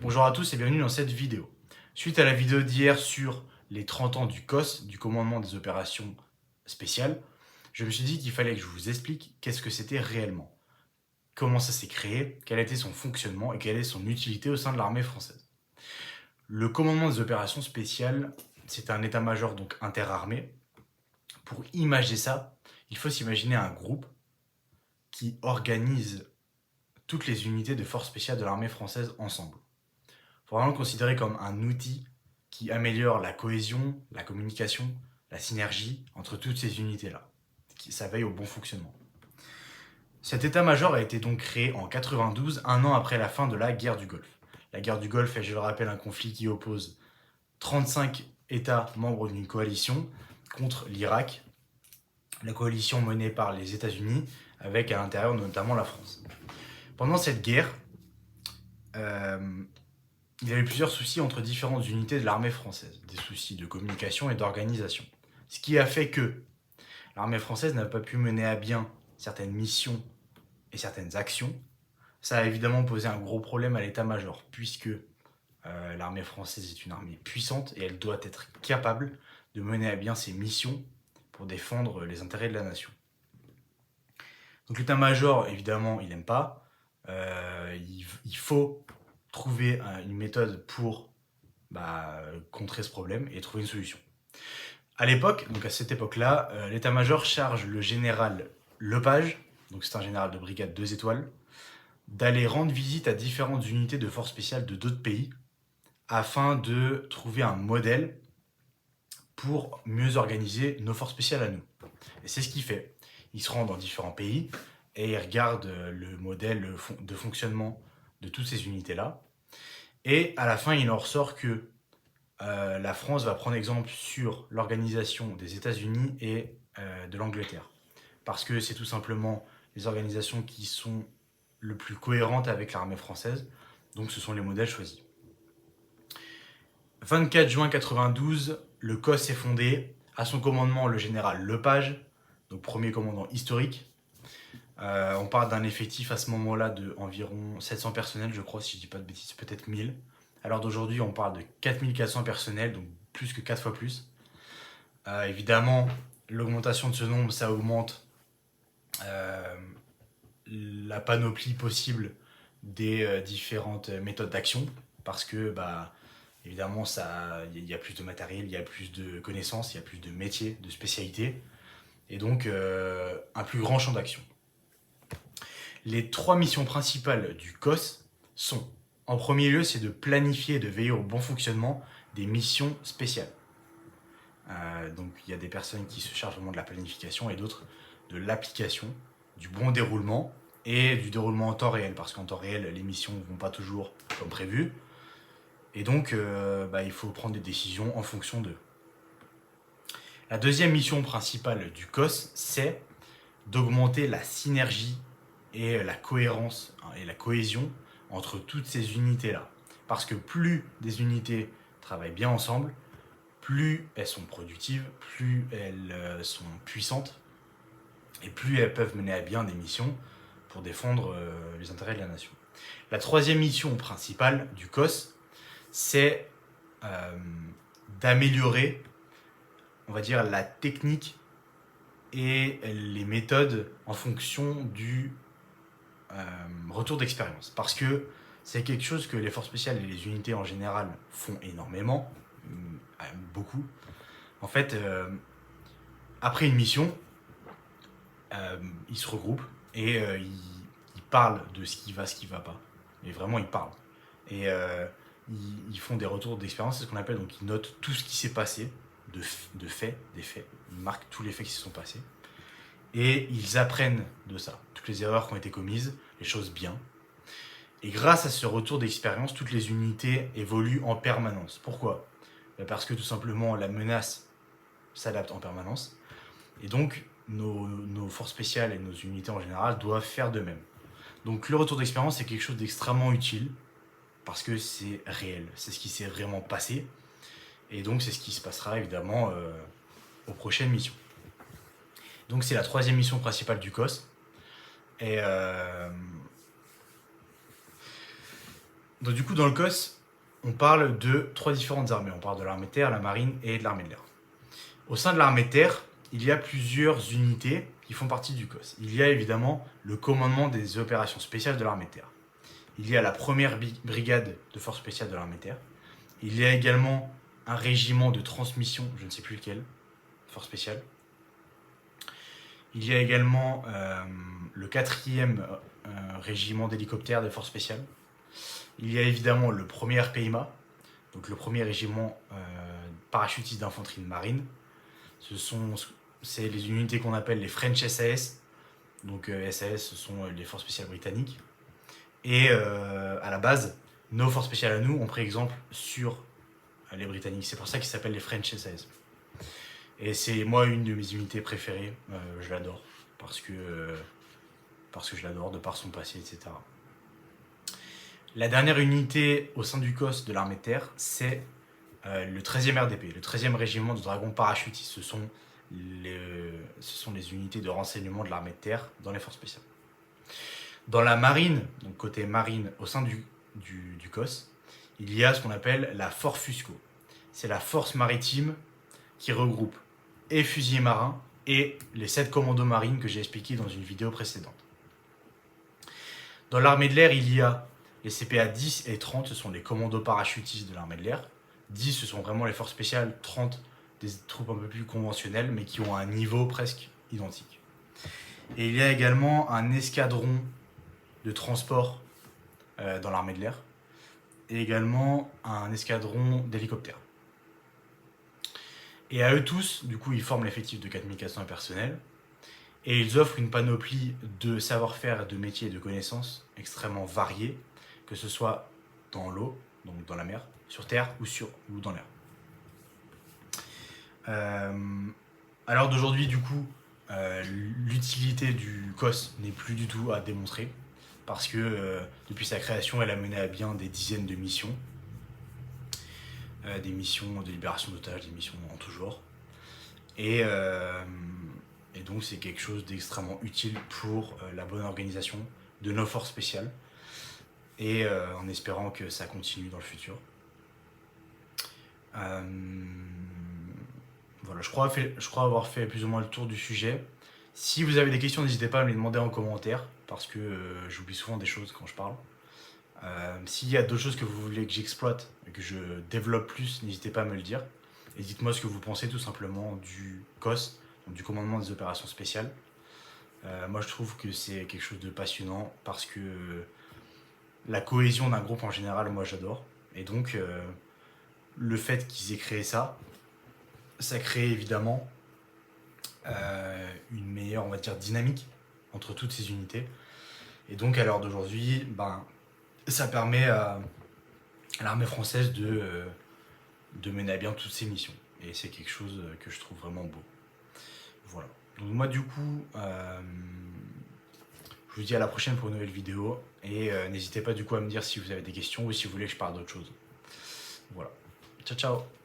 Bonjour à tous et bienvenue dans cette vidéo. Suite à la vidéo d'hier sur les 30 ans du COS, du commandement des opérations spéciales, je me suis dit qu'il fallait que je vous explique qu'est-ce que c'était réellement, comment ça s'est créé, quel était son fonctionnement et quelle est son utilité au sein de l'armée française. Le commandement des opérations spéciales, c'est un état-major donc interarmé. Pour imaginer ça, il faut s'imaginer un groupe qui organise toutes les unités de forces spéciales de l'armée française ensemble. Il faut vraiment le considérer comme un outil qui améliore la cohésion, la communication, la synergie entre toutes ces unités-là. Ça veille au bon fonctionnement. Cet état-major a été donc créé en 92, un an après la fin de la guerre du Golfe. La guerre du Golfe est, je le rappelle, un conflit qui oppose 35 États membres d'une coalition contre l'Irak, la coalition menée par les États-Unis, avec à l'intérieur notamment la France. Pendant cette guerre, il y a eu plusieurs soucis entre différentes unités de l'armée française, des soucis de communication et d'organisation. Ce qui a fait que l'armée française n'a pas pu mener à bien certaines missions et certaines actions. Ça a évidemment posé un gros problème à l'état-major, puisque l'armée française est une armée puissante et elle doit être capable de mener à bien ses missions pour défendre les intérêts de la nation. Donc l'état-major, évidemment, il n'aime pas. Il faut trouver une méthode pour contrer ce problème et trouver une solution. À l'époque, donc à cette époque-là, l'état-major charge le général Lepage, donc c'est un général de brigade 2 étoiles, d'aller rendre visite à différentes unités de forces spéciales de d'autres pays afin de trouver un modèle pour mieux organiser nos forces spéciales à nous. Et c'est ce qu'il fait. Il se rend dans différents pays et il regarde le modèle de fonctionnement de toutes ces unités-là. Et à la fin, il en ressort que la France va prendre exemple sur l'organisation des États-Unis et de l'Angleterre. Parce que c'est tout simplement les organisations qui sont le plus cohérentes avec l'armée française. Donc ce sont les modèles choisis. 24 juin 92, le COS est fondé. À son commandement, le général Lepage, donc premier commandant historique. On parle d'un effectif à ce moment-là de environ 700 personnels, je crois, si je dis pas de bêtises, peut-être 1000. À l'heure d'aujourd'hui, on parle de 4400 personnels, donc plus que 4 fois plus. Évidemment, l'augmentation de ce nombre, ça augmente la panoplie possible des différentes méthodes d'action, parce que, évidemment, il y a plus de matériel, il y a plus de connaissances, il y a plus de métiers, de spécialités, et donc un plus grand champ d'action. Les 3 missions principales du COS sont, en premier lieu, c'est de planifier et de veiller au bon fonctionnement des missions spéciales. Donc il y a des personnes qui se chargent vraiment de la planification et d'autres de l'application, du bon déroulement et du déroulement en temps réel, parce qu'en temps réel, les missions ne vont pas toujours comme prévu. Et donc, il faut prendre des décisions en fonction d'eux. La deuxième mission principale du COS, c'est d'augmenter la synergie et la cohérence et la cohésion entre toutes ces unités-là. Parce que plus des unités travaillent bien ensemble, plus elles sont productives, plus elles sont puissantes, et plus elles peuvent mener à bien des missions pour défendre les intérêts de la nation. La troisième mission principale du COS, c'est d'améliorer, on va dire, la technique et les méthodes en fonction du retour d'expérience. Parce que c'est quelque chose que les forces spéciales et les unités en général font énormément, beaucoup. En fait, après une mission, ils se regroupent et ils parlent de ce qui va, ce qui va pas. Mais vraiment, ils parlent. Et ils font des retours d'expérience, c'est ce qu'on appelle, donc ils notent tout ce qui s'est passé, de faits, des faits. Ils marquent tous les faits qui se sont passés. Et ils apprennent de ça, toutes les erreurs qui ont été commises, les choses bien. Et grâce à ce retour d'expérience, toutes les unités évoluent en permanence. Pourquoi ? Parce que tout simplement, la menace s'adapte en permanence. Et donc, nos forces spéciales et nos unités en général doivent faire de même. Donc le retour d'expérience, c'est quelque chose d'extrêmement utile, parce que c'est réel, c'est ce qui s'est vraiment passé. Et donc c'est ce qui se passera évidemment aux prochaines missions. Donc c'est la troisième mission principale du COS. Et Donc du coup, dans le COS, on parle de 3 différentes armées. On parle de l'armée de terre, la marine et de l'armée de l'air. Au sein de l'armée de terre, il y a plusieurs unités qui font partie du COS. Il y a évidemment le commandement des opérations spéciales de l'armée de terre. Il y a la première brigade de force spéciale de l'armée de terre. Il y a également un régiment de transmission, je ne sais plus lequel, force spéciale. Il y a également le 4e régiment d'hélicoptères de force spéciale. Il y a évidemment le premier RPIMA, donc le premier régiment parachutiste d'infanterie de marine. C'est les unités qu'on appelle les French SAS. Donc SAS, ce sont les forces spéciales britanniques. Et à la base, nos forces spéciales à nous ont pris exemple sur les Britanniques. C'est pour ça qu'ils s'appellent les French SAS. Et c'est moi une de mes unités préférées. Je l'adore parce que je l'adore de par son passé, etc. La dernière unité au sein du COS de l'armée de terre, c'est le 13e RDP, le 13e régiment de dragons parachutistes. Ce sont les unités de renseignement de l'armée de terre dans les forces spéciales. Dans la marine, donc côté marine, au sein du COS, il y a ce qu'on appelle la Forfusco. C'est la force maritime qui regroupe et fusiliers marins et les 7 commandos marines que j'ai expliqué dans une vidéo précédente. Dans l'armée de l'air, il y a les CPA 10 et 30, ce sont les commandos parachutistes de l'armée de l'air. 10, ce sont vraiment les forces spéciales, 30, des troupes un peu plus conventionnelles, mais qui ont un niveau presque identique. Et il y a également un escadron de transport dans l'armée de l'air, et également un escadron d'hélicoptères. Et à eux tous, du coup, ils forment l'effectif de 4400 personnels, et ils offrent une panoplie de savoir-faire, de métiers et de connaissances extrêmement variés, que ce soit dans l'eau, donc dans la mer, sur terre ou dans l'air. À l'heure d'aujourd'hui, du coup, l'utilité du COS n'est plus du tout à démontrer, parce que depuis sa création, elle a mené à bien des dizaines de missions. Des missions de libération d'otages, des missions en tout genre. Et donc c'est quelque chose d'extrêmement utile pour la bonne organisation de nos forces spéciales, et en espérant que ça continue dans le futur. Voilà, je crois avoir fait plus ou moins le tour du sujet. Si vous avez des questions, n'hésitez pas à me les demander en commentaire, parce que j'oublie souvent des choses quand je parle. S'il y a d'autres choses que vous voulez que j'exploite et que je développe plus, n'hésitez pas à me le dire. Et dites-moi ce que vous pensez tout simplement du COS, donc du commandement des opérations spéciales. Moi je trouve que c'est quelque chose de passionnant, parce que la cohésion d'un groupe en général, moi j'adore. Et donc le fait qu'ils aient créé ça crée évidemment une meilleure, on va dire, dynamique entre toutes ces unités. Et donc à l'heure d'aujourd'hui, ça permet à l'armée française de mener à bien toutes ses missions. Et c'est quelque chose que je trouve vraiment beau. Voilà. Donc moi du coup, je vous dis à la prochaine pour une nouvelle vidéo. Et n'hésitez pas du coup à me dire si vous avez des questions ou si vous voulez que je parle d'autre chose. Voilà. Ciao ciao.